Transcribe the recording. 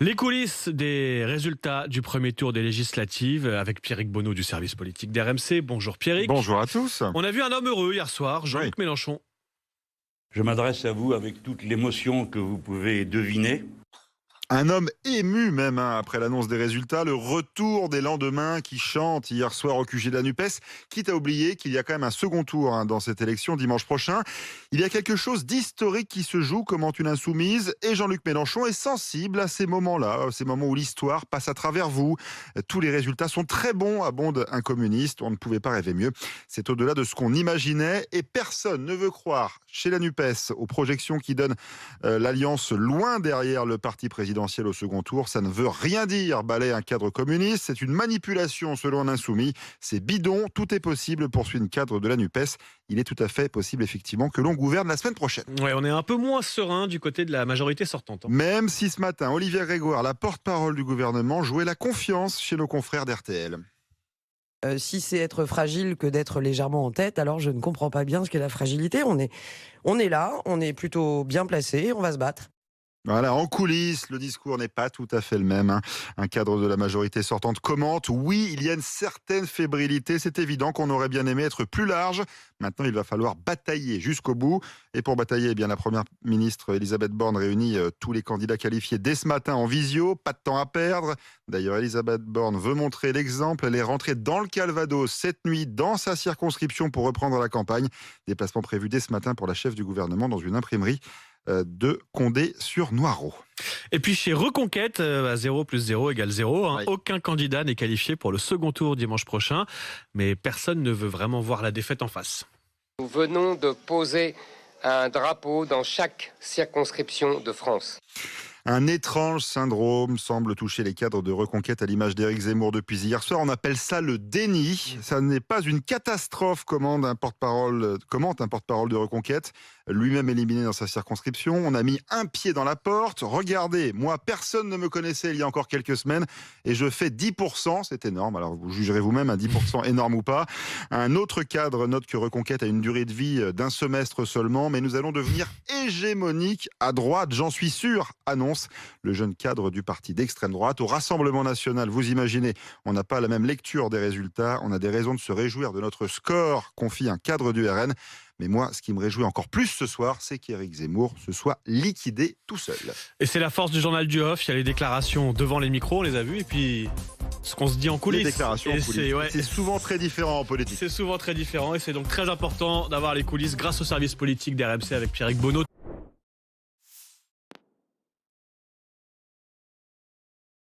Les coulisses des résultats du premier tour des législatives avec Pierrick Bonneau du service politique d'RMC. Bonjour Pierrick. Bonjour à tous. On a vu un homme heureux hier soir, Jean-Luc Mélenchon. Je m'adresse à vous avec toute l'émotion que vous pouvez deviner. Un homme ému même après l'annonce des résultats, le retour des lendemains qui chantent hier soir au QG de la NUPES, quitte à oublier qu'il y a quand même un second tour dans cette élection dimanche prochain. Il y a quelque chose d'historique qui se joue, commente une insoumise, et Jean-Luc Mélenchon est sensible à ces moments-là, ces moments où l'histoire passe à travers vous. Tous les résultats sont très bons, abonde un communiste, on ne pouvait pas rêver mieux. C'est au-delà de ce qu'on imaginait et personne ne veut croire chez la NUPES aux projections qui donnent l'alliance loin derrière le parti présidentiel au second tour. Ça ne veut rien dire, balaie un cadre communiste. C'est une manipulation selon un insoumis. C'est bidon, tout est possible, poursuit une cadre de la NUPES. Il est tout à fait possible effectivement que l'on gouverne la semaine prochaine. Ouais, on est un peu moins serein du côté de la majorité sortante. Même si ce matin, Olivier Grégoire, la porte-parole du gouvernement, jouait la confiance chez nos confrères d'RTL. Si c'est être fragile que d'être légèrement en tête, alors je ne comprends pas bien ce qu'est la fragilité. On est là, on est plutôt bien placé, on va se battre. Voilà, en coulisses, le discours n'est pas tout à fait le même. Un cadre de la majorité sortante commente: oui, il y a une certaine fébrilité, c'est évident qu'on aurait bien aimé être plus large. Maintenant, il va falloir batailler jusqu'au bout. Et pour batailler, la première ministre Elisabeth Borne réunit tous les candidats qualifiés dès ce matin en visio. Pas de temps à perdre. D'ailleurs, Elisabeth Borne veut montrer l'exemple. Elle est rentrée dans le Calvados cette nuit, dans sa circonscription, pour reprendre la campagne. Déplacement prévu dès ce matin pour la chef du gouvernement dans une imprimerie de Condé-sur-Noireau. Et puis chez Reconquête, 0 plus 0 égale 0. Oui. Aucun candidat n'est qualifié pour le second tour dimanche prochain. Mais personne ne veut vraiment voir la défaite en face. Nous venons de poser un drapeau dans chaque circonscription de France. Un étrange syndrome semble toucher les cadres de Reconquête à l'image d'Éric Zemmour depuis hier soir. On appelle ça le déni. Ça n'est pas une catastrophe, commente un porte-parole de Reconquête, lui-même éliminé dans sa circonscription. On a mis un pied dans la porte. Regardez, moi, personne ne me connaissait il y a encore quelques semaines et je fais 10%. C'est énorme. Alors, vous jugerez vous-même, un 10% énorme ou pas. Un autre cadre note que Reconquête a une durée de vie d'un semestre seulement, mais nous allons devenir hégémoniques à droite, j'en suis sûr, annonce le jeune cadre du parti d'extrême droite. Au Rassemblement national, vous imaginez, on n'a pas la même lecture des résultats, on a des raisons de se réjouir de notre score, confie un cadre du RN. Mais moi, ce qui me réjouit encore plus ce soir, c'est qu'Éric Zemmour se soit liquidé tout seul. Et c'est la force du journal du off. Il y a les déclarations devant les micros, on les a vues, et puis ce qu'on se dit en coulisses. Les déclarations en coulisses. C'est souvent très différent en politique. C'est souvent très différent et c'est donc très important d'avoir les coulisses grâce au service politique d'RMC avec Pierrick Bonneau.